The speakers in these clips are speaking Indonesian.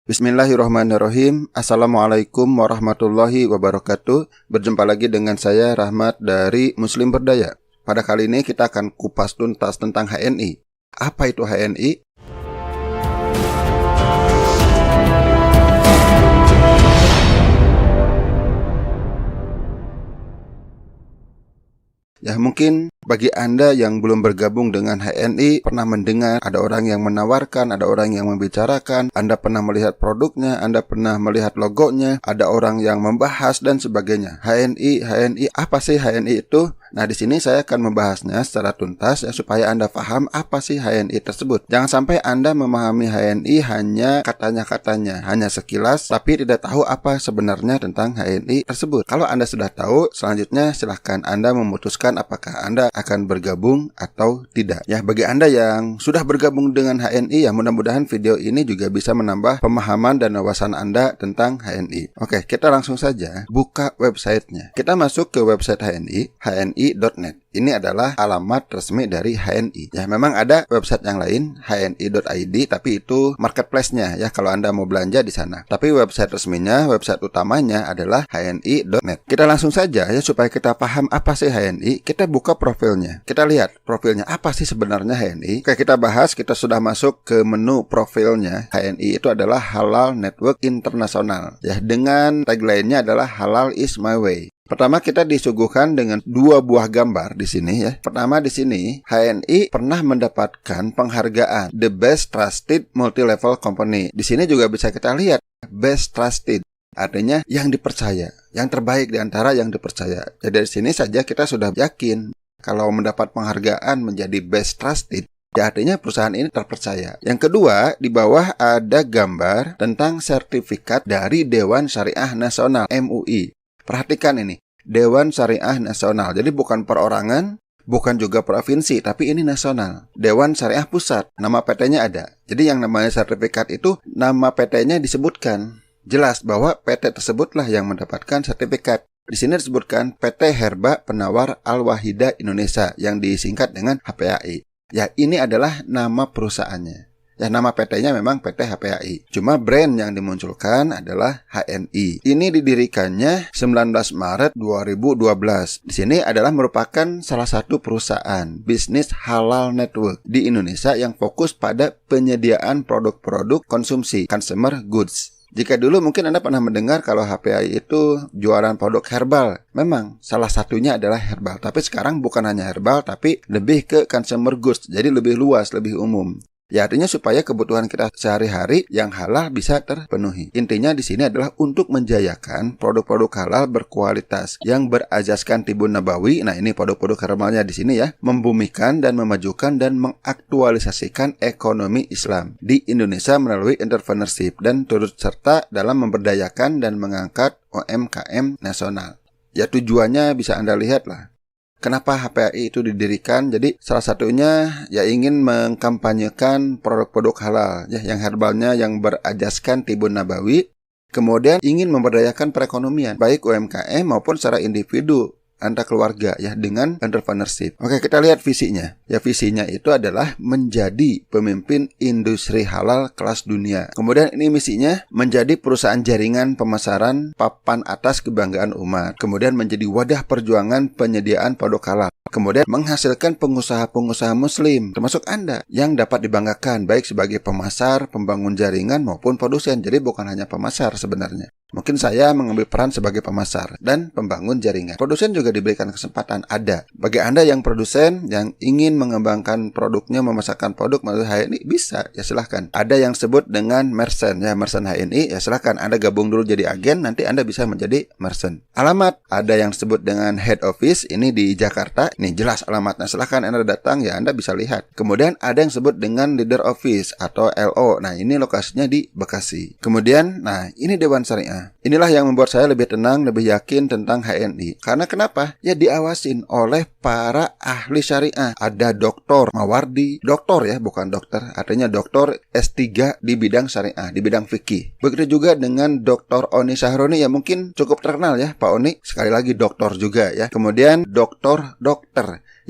Bismillahirrahmanirrahim. Assalamualaikum warahmatullahi wabarakatuh. Berjumpa lagi dengan saya Rahmat dari Muslim Berdaya. Pada kali ini kita akan kupas tuntas tentang HNI. Apa itu HNI? Ya, mungkin bagi Anda yang belum bergabung dengan HNI, pernah mendengar ada orang yang menawarkan, ada orang yang membicarakan, Anda pernah melihat produknya, Anda pernah melihat logonya, ada orang yang membahas dan sebagainya. HNI, apa sih HNI itu? Nah, di sini saya akan membahasnya secara tuntas ya, supaya Anda paham apa sih HNI tersebut. Jangan sampai Anda memahami HNI hanya katanya-katanya, hanya sekilas, tapi tidak tahu apa sebenarnya tentang HNI tersebut. Kalau Anda sudah tahu, selanjutnya silahkan Anda memutuskan apakah Anda akan bergabung atau tidak. Ya, bagi Anda yang sudah bergabung dengan HNI, ya mudah-mudahan video ini juga bisa menambah pemahaman dan wawasan Anda tentang HNI. Oke, kita langsung saja buka websitenya. Kita masuk ke website HNI, hni.net. Ini adalah alamat resmi dari HNI. Ya, memang ada website yang lain, hni.id, tapi itu marketplace-nya ya kalau Anda mau belanja di sana. Tapi website resminya, website utamanya adalah hni.net. Kita langsung saja ya supaya kita paham apa sih HNI. Kita buka profilnya. Kita lihat profilnya apa sih sebenarnya HNI. Oke, kita bahas, kita sudah masuk ke menu profilnya. HNI itu adalah Halal Network Internasional. Ya, dengan tagline-nya adalah Halal is my way. Pertama, kita disuguhkan dengan dua buah gambar di sini ya. Pertama, di sini HNI pernah mendapatkan penghargaan The Best Trusted Multi-Level Company. Di sini juga bisa kita lihat Best Trusted, artinya yang dipercaya, yang terbaik di antara yang dipercaya. Jadi dari sini saja kita sudah yakin kalau mendapat penghargaan menjadi Best Trusted, ya artinya perusahaan ini terpercaya. Yang kedua, di bawah ada gambar tentang sertifikat dari Dewan Syariah Nasional (MUI). Perhatikan ini, Dewan Syariah Nasional. Jadi bukan perorangan, bukan juga provinsi, tapi ini nasional. Dewan Syariah Pusat, nama PT-nya ada. Jadi yang namanya sertifikat itu, nama PT-nya disebutkan. Jelas bahwa PT tersebutlah yang mendapatkan sertifikat. Di sini disebutkan PT Herba Penawar Al-Wahida Indonesia, yang disingkat dengan HPAI. Ya, ini adalah nama perusahaannya. Ya, nama PT-nya memang PT HPAI. Cuma brand yang dimunculkan adalah HNI. Ini didirikannya 19 Maret 2012. Di sini adalah merupakan salah satu perusahaan bisnis halal network di Indonesia yang fokus pada penyediaan produk-produk konsumsi, consumer goods. Jika dulu mungkin Anda pernah mendengar kalau HPAI itu jualan produk herbal. Memang salah satunya adalah herbal. Tapi sekarang bukan hanya herbal, tapi lebih ke consumer goods. Jadi lebih luas, lebih umum. Ya, artinya supaya kebutuhan kita sehari-hari yang halal bisa terpenuhi. Intinya di sini adalah untuk menjayakan produk-produk halal berkualitas yang berajaskan Tibun Nabawi. Nah, ini produk-produk herbalnya di sini ya, membumikan dan memajukan dan mengaktualisasikan ekonomi Islam di Indonesia melalui entrepreneurship dan turut serta dalam memberdayakan dan mengangkat UMKM nasional. Ya, tujuannya bisa Anda lihat lah. Kenapa HPAI itu didirikan? Jadi salah satunya ya ingin mengkampanyekan produk-produk halal ya, yang herbalnya yang berajaskan Tibun Nabawi. Kemudian ingin memberdayakan perekonomian baik UMKM maupun secara individu Anda keluarga ya, dengan entrepreneurship. Oke, kita lihat visinya. Ya, visinya itu adalah menjadi pemimpin industri halal kelas dunia. Kemudian ini misinya menjadi perusahaan jaringan pemasaran papan atas kebanggaan umat. Kemudian menjadi wadah perjuangan penyediaan produk halal. Kemudian menghasilkan pengusaha-pengusaha muslim, termasuk Anda, yang dapat dibanggakan baik sebagai pemasar, pembangun jaringan maupun produsen. Jadi bukan hanya pemasar sebenarnya. Mungkin saya mengambil peran sebagai pemasar dan pembangun jaringan. Produsen juga diberikan kesempatan ada. Bagi Anda yang produsen yang ingin mengembangkan produknya, memasarkan produk melalui HNI, bisa, ya silahkan. Ada yang sebut dengan merchant, ya merchant HNI, ya silahkan Anda gabung dulu jadi agen, nanti Anda bisa menjadi merchant. Alamat, ada yang sebut dengan head office, ini di Jakarta. Nih jelas alamatnya, silahkan Anda datang, ya Anda bisa lihat. Kemudian ada yang sebut dengan leader office atau LO. Nah, ini lokasinya di Bekasi. Kemudian, nah ini Dewan Syariah. Inilah yang membuat saya lebih tenang, lebih yakin tentang HNI. Karena kenapa? Ya diawasin oleh para ahli syariah. Ada Dr. Mawardi, doktor ya, bukan dokter. Artinya doktor S3 di bidang syariah, di bidang fikih. Begitu juga dengan Dr. Oni Sahroni, ya mungkin cukup terkenal ya, Pak Oni. Sekali lagi doktor juga ya. Kemudian dokter.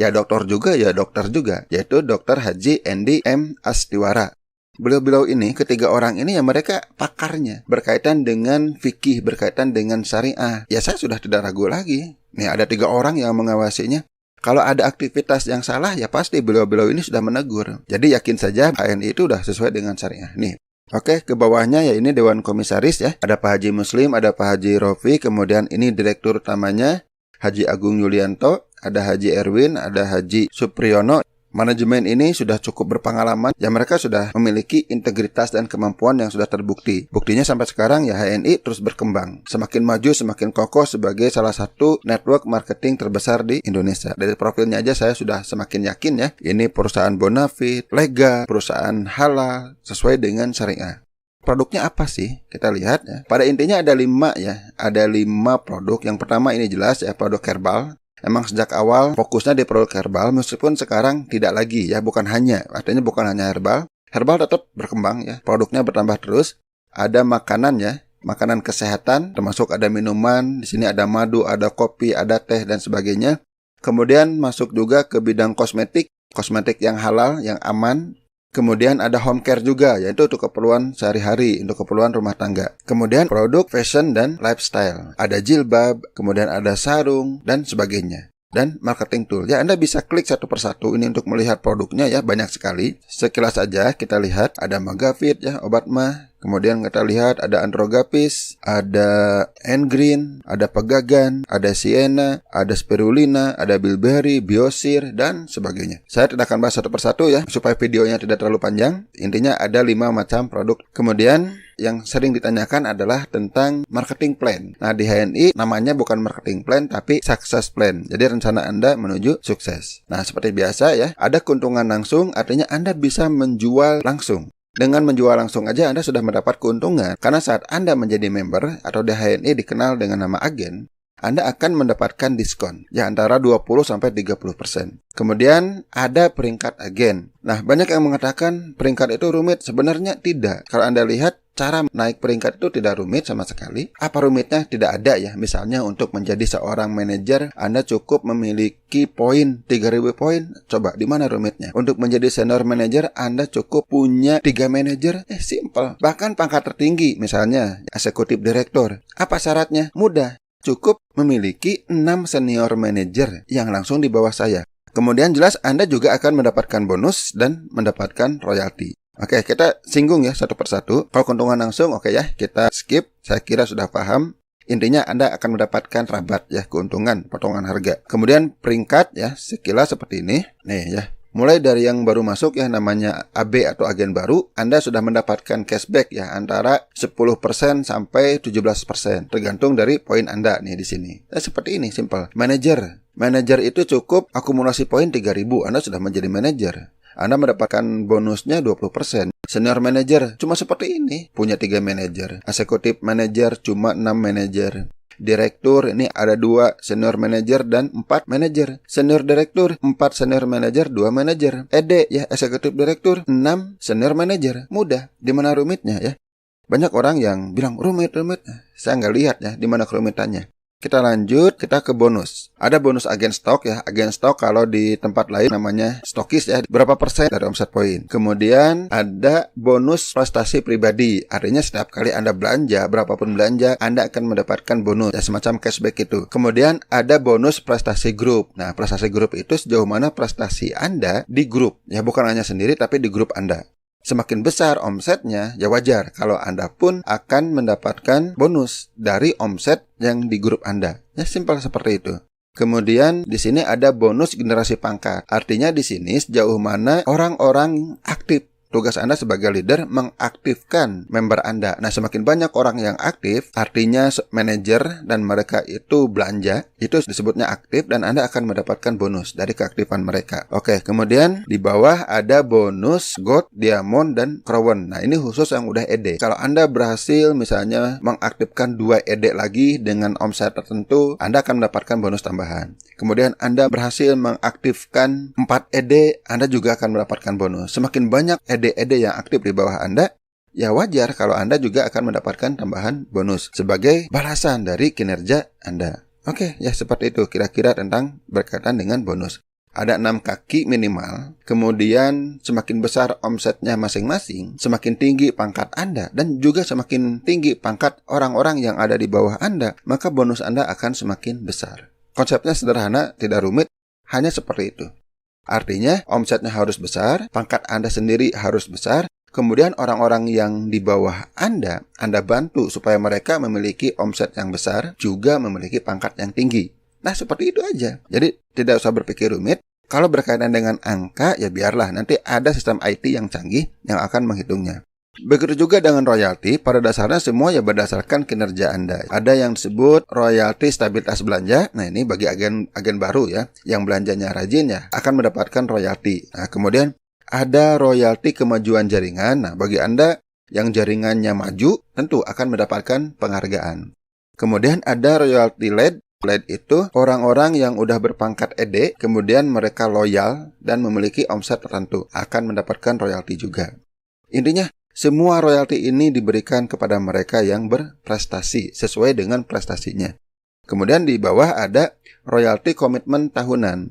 Ya dokter juga, ya dokter juga. Yaitu Dr. Haji Endi M. Astiwara. Beliau-beliau ini, ketiga orang ini ya mereka pakarnya berkaitan dengan fikih, berkaitan dengan syariah. Ya saya sudah tidak ragu lagi. Nih ada 3 orang yang mengawasinya. Kalau ada aktivitas yang salah ya pasti beliau-beliau ini sudah menegur. Jadi yakin saja HNI itu sudah sesuai dengan syariah. Nih. Oke, ke bawahnya ya ini Dewan Komisaris ya. Ada Pak Haji Muslim, ada Pak Haji Rofi, kemudian ini Direktur utamanya Haji Agung Yulianto, ada Haji Erwin, ada Haji Supriyono. Manajemen ini sudah cukup berpengalaman, ya mereka sudah memiliki integritas dan kemampuan yang sudah terbukti. Buktinya sampai sekarang ya HNI terus berkembang, semakin maju, semakin kokoh sebagai salah satu network marketing terbesar di Indonesia. Dari profilnya aja saya sudah semakin yakin ya, ini perusahaan bonafide, legal, perusahaan halal, sesuai dengan syariah. Produknya apa sih? Kita lihat ya. Pada intinya ada 5 ya, ada 5 produk. Yang pertama ini jelas ya, produk herbal. Emang sejak awal fokusnya di produk herbal, meskipun sekarang tidak lagi ya, artinya bukan hanya herbal. Herbal tetap berkembang ya, produknya bertambah terus. Ada makanan ya, makanan kesehatan, termasuk ada minuman, di sini ada madu, ada kopi, ada teh dan sebagainya. Kemudian masuk juga ke bidang kosmetik yang halal, yang aman. Kemudian ada home care juga, yaitu untuk keperluan sehari-hari, untuk keperluan rumah tangga. Kemudian produk fashion dan lifestyle. Ada jilbab, kemudian ada sarung, dan sebagainya. Dan marketing tool. Ya, Anda bisa klik satu persatu ini untuk melihat produknya ya, banyak sekali. Sekilas saja kita lihat ada Magavit ya, obat mah. Kemudian kita lihat ada Androgapis, ada Engreen, ada Pegagan, ada Sienna, ada Spirulina, ada Bilberry, Biosir, dan sebagainya. Saya tidak akan bahas satu persatu ya, supaya videonya tidak terlalu panjang. Intinya ada 5 macam produk. Kemudian yang sering ditanyakan adalah tentang marketing plan. Nah di HNI namanya bukan marketing plan tapi success plan. Jadi rencana Anda menuju sukses. Nah seperti biasa ya, ada keuntungan langsung artinya Anda bisa menjual langsung. Dengan menjual langsung aja Anda sudah mendapat keuntungan. Karena saat Anda menjadi member atau di HNI dikenal dengan nama agen, Anda akan mendapatkan diskon ya antara 20-30%. Kemudian ada peringkat agen. Nah, banyak yang mengatakan peringkat itu rumit. Sebenarnya tidak. Kalau Anda lihat cara naik peringkat itu tidak rumit sama sekali. Apa rumitnya? Tidak ada ya. Misalnya untuk menjadi seorang manajer, Anda cukup memiliki poin 3.000 poin. Coba, di mana rumitnya? Untuk menjadi senior manager, Anda cukup punya 3 manajer. Simple. Bahkan pangkat tertinggi, misalnya eksekutif direktur. Apa syaratnya? Mudah. Cukup memiliki 6 senior manager yang langsung di bawah saya. Kemudian jelas Anda juga akan mendapatkan bonus dan mendapatkan royalti. Oke, kita singgung ya satu persatu. Kalau keuntungan langsung, oke ya, kita skip. Saya kira sudah paham. Intinya Anda akan mendapatkan rabat ya, keuntungan, potongan harga. Kemudian peringkat ya, sekilas seperti ini. Nih ya. Mulai dari yang baru masuk ya namanya AB atau agen baru, Anda sudah mendapatkan cashback ya antara 10% sampai 17%, tergantung dari poin Anda nih di sini. Seperti ini, simple. Manager itu cukup akumulasi poin 3.000, Anda sudah menjadi manager. Anda mendapatkan bonusnya 20%. Senior manager cuma seperti ini, punya 3 manager. Eksekutif manager cuma 6 manager. Direktur ini ada 2 senior manager dan 4 manager. Senior direktur 4 senior manager, 2 manager. ED ya, eksekutif direktur 6 senior manager. Mudah. Di mana rumitnya ya? Banyak orang yang bilang rumit. Saya nggak lihat ya di mana kerumitannya. Kita lanjut, kita ke bonus. Ada bonus agen stok ya. Agen stok kalau di tempat lain namanya stokis ya. Berapa persen dari omset poin. Kemudian ada bonus prestasi pribadi. Artinya setiap kali Anda belanja, berapapun belanja, Anda akan mendapatkan bonus. Ya, semacam cashback itu. Kemudian ada bonus prestasi grup. Nah, prestasi grup itu sejauh mana prestasi Anda di grup. Ya, bukan hanya sendiri tapi di grup Anda. Semakin besar omsetnya, ya wajar kalau Anda pun akan mendapatkan bonus dari omset yang di grup Anda. Ya, simpel seperti itu. Kemudian di sini ada bonus generasi pangkat. Artinya di sini sejauh mana orang-orang aktif. Tugas Anda sebagai leader mengaktifkan member Anda. Nah, semakin banyak orang yang aktif, artinya manajer dan mereka itu belanja, itu disebutnya aktif dan Anda akan mendapatkan bonus dari keaktifan mereka. Oke, kemudian di bawah ada bonus Gold, Diamond, dan Crown. Nah, ini khusus yang udah ED. Kalau Anda berhasil misalnya mengaktifkan 2 ED lagi dengan omset tertentu, Anda akan mendapatkan bonus tambahan. Kemudian Anda berhasil mengaktifkan 4 ED, Anda juga akan mendapatkan bonus. Semakin banyak ED yang aktif di bawah Anda, ya wajar kalau Anda juga akan mendapatkan tambahan bonus sebagai balasan dari kinerja Anda. Oke, ya seperti itu kira-kira tentang berkaitan dengan bonus. ada 6 kaki minimal, kemudian semakin besar omsetnya masing-masing, semakin tinggi pangkat Anda, dan juga semakin tinggi pangkat orang-orang yang ada di bawah Anda, maka bonus Anda akan semakin besar. Konsepnya sederhana, tidak rumit, hanya seperti itu. Artinya, omsetnya harus besar, pangkat Anda sendiri harus besar, kemudian orang-orang yang di bawah Anda bantu supaya mereka memiliki omset yang besar, juga memiliki pangkat yang tinggi. Nah, seperti itu aja. Jadi, tidak usah berpikir rumit. Kalau berkaitan dengan angka, ya biarlah. Nanti ada sistem IT yang canggih yang akan menghitungnya. Begitu juga dengan royalti, pada dasarnya semua ya berdasarkan kinerja Anda. Ada yang disebut royalti stabilitas belanja. Nah, ini bagi agen baru ya, yang belanjanya rajin ya, akan mendapatkan royalti. Nah, kemudian ada royalti kemajuan jaringan. Nah, bagi Anda yang jaringannya maju, tentu akan mendapatkan penghargaan. Kemudian ada royalti LED. LED itu orang-orang yang udah berpangkat ED, kemudian mereka loyal dan memiliki omset tertentu, akan mendapatkan royalti juga. Intinya, semua royalti ini diberikan kepada mereka yang berprestasi, sesuai dengan prestasinya. Kemudian di bawah ada royalti komitmen tahunan.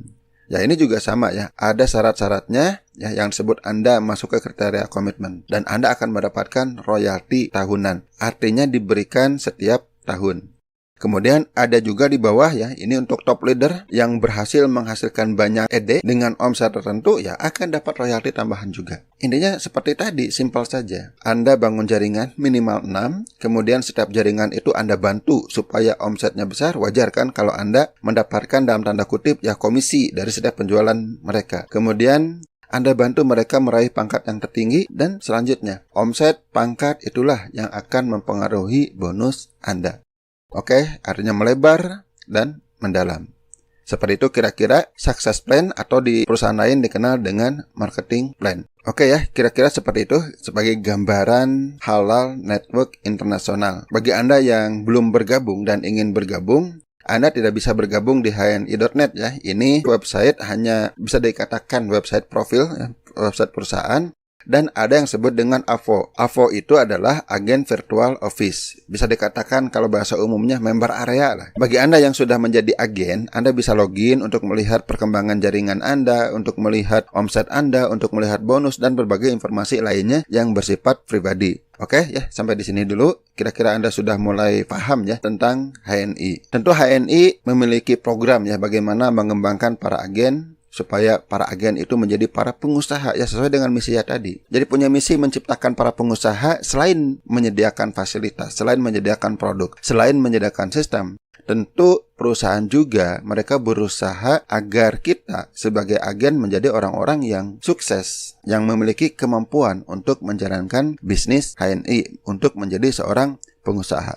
Ya, ini juga sama ya, ada syarat-syaratnya ya, yang disebut Anda masuk ke kriteria komitmen, dan Anda akan mendapatkan royalti tahunan. Artinya diberikan setiap tahun. Kemudian ada juga di bawah ya, ini untuk top leader yang berhasil menghasilkan banyak ED dengan omset tertentu ya akan dapat royalti tambahan juga. Intinya seperti tadi, simpel saja. Anda bangun jaringan minimal 6, kemudian setiap jaringan itu Anda bantu supaya omsetnya besar, wajar kan kalau Anda mendapatkan dalam tanda kutip ya komisi dari setiap penjualan mereka. Kemudian Anda bantu mereka meraih pangkat yang tertinggi, dan selanjutnya omset, pangkat itulah yang akan mempengaruhi bonus Anda. Oke, artinya melebar dan mendalam. Seperti itu kira-kira success plan, atau di perusahaan lain dikenal dengan marketing plan. Oke ya, kira-kira seperti itu sebagai gambaran Halal Network Internasional. Bagi Anda yang belum bergabung dan ingin bergabung, Anda tidak bisa bergabung di hni.net ya. Ini website hanya bisa dikatakan website profil, ya, website perusahaan. Dan ada yang disebut dengan AVO. AVO itu adalah agen virtual office. Bisa dikatakan kalau bahasa umumnya member area lah. Bagi Anda yang sudah menjadi agen, Anda bisa login untuk melihat perkembangan jaringan Anda, untuk melihat omset Anda, untuk melihat bonus, dan berbagai informasi lainnya yang bersifat pribadi. Oke ya, sampai di sini dulu. Kira-kira Anda sudah mulai paham ya tentang HNI. Tentu HNI memiliki program ya bagaimana mengembangkan para agen, supaya para agen itu menjadi para pengusaha ya sesuai dengan misinya tadi. Jadi punya misi menciptakan para pengusaha, selain menyediakan fasilitas, selain menyediakan produk, selain menyediakan sistem. Tentu perusahaan juga mereka berusaha agar kita sebagai agen menjadi orang-orang yang sukses, yang memiliki kemampuan untuk menjalankan bisnis HNI, untuk menjadi seorang pengusaha.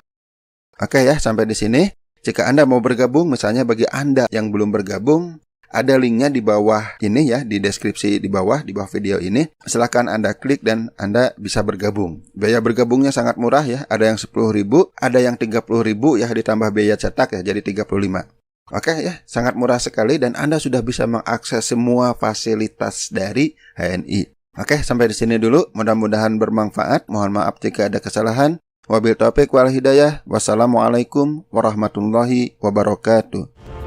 Oke ya, sampai di sini. Jika Anda mau bergabung, misalnya bagi Anda yang belum bergabung, ada linknya di bawah ini ya, di deskripsi di bawah video ini. Silakan Anda klik dan Anda bisa bergabung. Biaya bergabungnya sangat murah ya, ada yang 10.000, ada yang 30.000 ya, ditambah biaya cetak ya, jadi 35. Oke ya, sangat murah sekali, dan Anda sudah bisa mengakses semua fasilitas dari HNI. Oke, sampai di sini dulu. Mudah-mudahan bermanfaat. Mohon maaf jika ada kesalahan. Wabil taufiq wal hidayah. Wassalamualaikum warahmatullahi wabarakatuh.